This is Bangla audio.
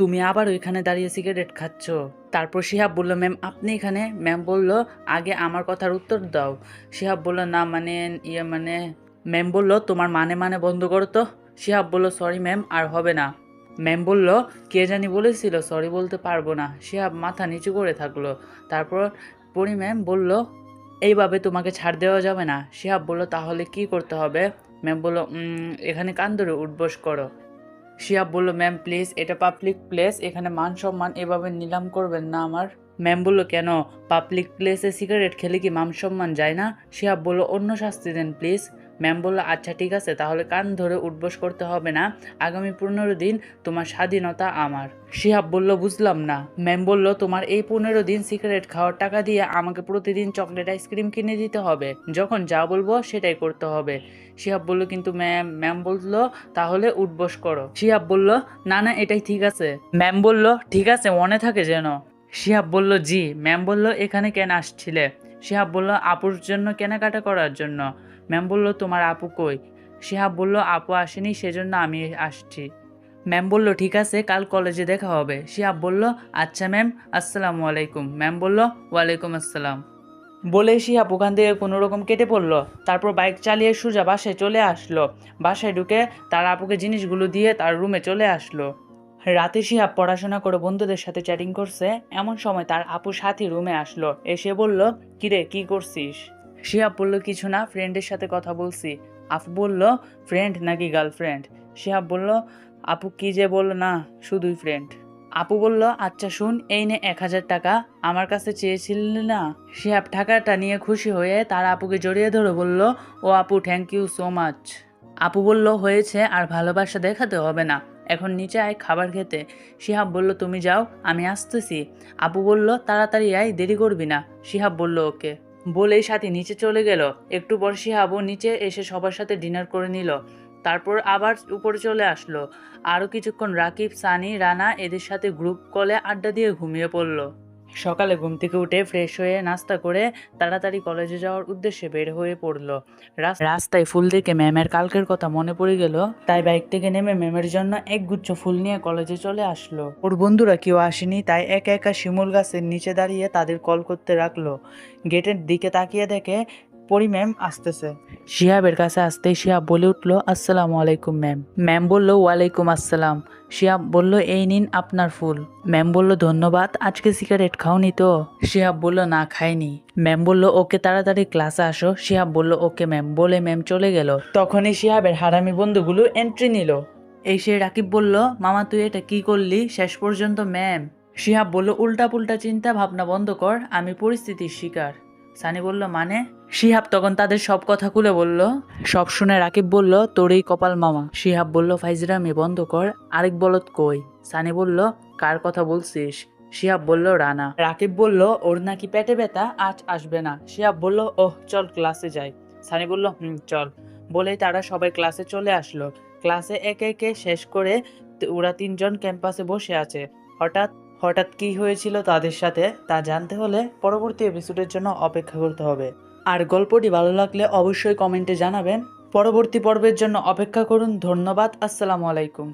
তুমি আবার ওইখানে দাঁড়িয়ে সিগারেট খাচ্ছ। তারপর শিহাব বলল, ম্যাম আপনি এখানে? ম্যাম বলল, আগে আমার কথার উত্তর দাও। শিহাব বলল, না মানে মানে ম্যাম বলল, তোমার মানে বন্ধ করো তো। শিহাব বলল, সরি ম্যাম, আর হবে না। ম্যাম বলল, কে জানি বলেছিল সরি বলতে পারবো না। শিহাব মাথা নিচু করে থাকলো। তারপর পরি ম্যাম বলল, এইভাবে তোমাকে ছাড় দেওয়া যাবে না। শিহাব বলল, তাহলে কি করতে হবে? ম্যাম বলল, এখানে কান ধরে উঠবস করো। শিহাব বলল, ম্যাম প্লিজ, এটা পাবলিক প্লেস, এখানে মান সম্মান এভাবে নিলাম করবেন না আমার। ম্যাম বলল, কেন? পাবলিক প্লেসে সিগারেট খেলে কি মান সম্মান যায় না? শিহাব বলল, অন্য শাস্তি দেন প্লিজ। ম্যাম বলল, আচ্ছা ঠিক আছে, তাহলে কান ধরে উঠবস করতে হবে না। আগামী 15 দিন তোমার স্বাধীনতা আমার। শিহাব বলল, বুঝলাম না। ম্যাম বলল, তোমার এই 15 দিন সিগারেট খাওয়ার টাকা দিয়ে আমাকে প্রতিদিন চকলেট আইসক্রিম কিনে দিতে হবে। যখন যা বলবো সেটাই করতে হবে। শিহাব বলল, কিন্তু ম্যাম বলল তাহলে উঠবস করো। শিহাব বলল, না না এটাই ঠিক আছে। ম্যাম বলল, ঠিক আছে মনে থাকে যেন। শিহাব বলল, জি। ম্যাম বলল, এখানে কেন আসছিলে? শিহাব বলল, আপুর জন্য কেনাকাটা করার জন্য। ম্যাম বলল, তোমার আপু কই? শিহাব বলল, আপু আসেনি, সেজন্য আমি আসছি। ম্যাম বলল, ঠিক আছে, কাল কলেজে দেখা হবে। শিহাব বলল, আচ্ছা ম্যাম, আসসালামু আলাইকুম। ম্যাম বলল, ওয়ালাইকুম আসসালাম। বলে শিহাব ওখান থেকে কোনো রকম কেটে পড়লো। তারপর বাইক চালিয়ে সোজা বাসায় চলে আসলো। বাসায় ঢুকে তার আপুকে জিনিসগুলো দিয়ে তার রুমে চলে আসলো। রাতে শিহাব পড়াশোনা করে বন্ধুদের সাথে চ্যাটিং করছে, এমন সময় তার আপু সাথী রুমে আসলো। এসে বলল, কিরে কি করছিস? শিহাব বলল, কিছু না, ফ্রেন্ডের সাথে কথা বলছি। আপু বলল, ফ্রেন্ড নাকি গার্লফ্রেন্ড? শিহাব বলল, আপু কি যে বলল, না শুধুই ফ্রেন্ড। আপু বলল, আচ্ছা শুন, এই নে 1000 টাকা, আমার কাছে চেয়েছিলি না? শিহাব টাকাটা নিয়ে খুশি হয়ে তার আপুকে জড়িয়ে ধরে বলল, ও আপু থ্যাংক ইউ সো মাচ। আপু বলল, হয়েছে, আর ভালোবাসা দেখাতে হবে না, এখন নিচে আয় খাবার খেতে। শিহাব বলল, তুমি যাও, আমি আসতেছি। আপু বলল, তাড়াতাড়ি আয়, দেরি করবি না। শিহাব বলল, ওকে। বলেই সাথী নিচে চলে গেল। একটু পর শিহাবও নিচে এসে সবার সাথে ডিনার করে নিল। তারপর আবার উপরে চলে আসলো। আরও কিছুক্ষণ রাকিব, সানি, রানা এদের সাথে গ্রুপ কলে আড্ডা দিয়ে ঘুমিয়ে পড়ল। সকালে ঘুম থেকে উঠে ফ্রেশ হয়ে নাস্তা করে তাড়াতাড়ি কলেজে যাওয়ার উদ্দেশ্যে বের হয়ে পড়ল। রাস্তায় ফুল দেখে ম্যামের কালকের কথা মনে পড়ে গেল, তাই বাইক থেকে নেমে ম্যামের জন্য একগুচ্ছ ফুল নিয়ে কলেজে চলে আসলো। ওর বন্ধুরা কেউ আসেনি, তাই একা একা শিমুল গাছের নিচে দাঁড়িয়ে তাদের কল করতে রাখলো। গেটের দিকে তাকিয়ে দেখে পরি ম্যাম আসতেছে। শিহাবের কাছে আসতেই শিহাব বলে উঠলো, আসসালামু আলাইকুম ম্যাম। ম্যাম বলল, ওয়ালাইকুম আসসালাম। শিহাব বলল, এই নিন আপনার ফুল। ম্যাম বলল, ধন্যবাদ, আজকে সিগারেট খাওনি তো? শিহাব বলল, না খাইনি। ম্যাম বলল, ওকে তাড়াতাড়ি ক্লাসে আসো। শিহাব বলল, ওকে ম্যাম, বলে ম্যাম চলে গেল। তখনই শিহাবের হারামি বন্ধুগুলো এন্ট্রি নিল। এই সে রাকিব বলল, মামা তুই এটা কি করলি? শেষ পর্যন্ত ম্যাম। শিহাব বলল, উল্টা পুল্টা চিন্তা ভাবনা বন্ধ কর, আমি পরিস্থিতির শিকার। সানি বলল, মানে? শিহাব তখন তাদের সব কথা খুলে বলল। সব শুনে রাকিব বলল, তোরই কপাল মামা। শিহাব বলল, ফাইজরামি বন্ধ কর, আরেক বলত কই? সানি বলল, কার কথা বলছিস? শিহাব বলল, রানা। রাকিব বলল, ওর নাকি পেটে ব্যথা, আজ আসবে না। শিহাব বলল, ওহ চল ক্লাসে যাই। সানি বলল, চল। বলেই তারা সবাই ক্লাসে চলে আসলো। ক্লাসে একে একে শেষ করে ওরা তিনজন ক্যাম্পাসে বসে আছে। হঠাৎ হঠাৎ কি হয়েছিল তাদের সাথে তা জানতে হলে পরবর্তী এপিসোডের জন্য অপেক্ষা করতে হবে। আর গল্পটি ভালো লাগলে অবশ্যই কমেন্টে জানাবেন। পরবর্তী পর্বের জন্য অপেক্ষা করুন। ধন্যবাদ। আসসালামু আলাইকুম।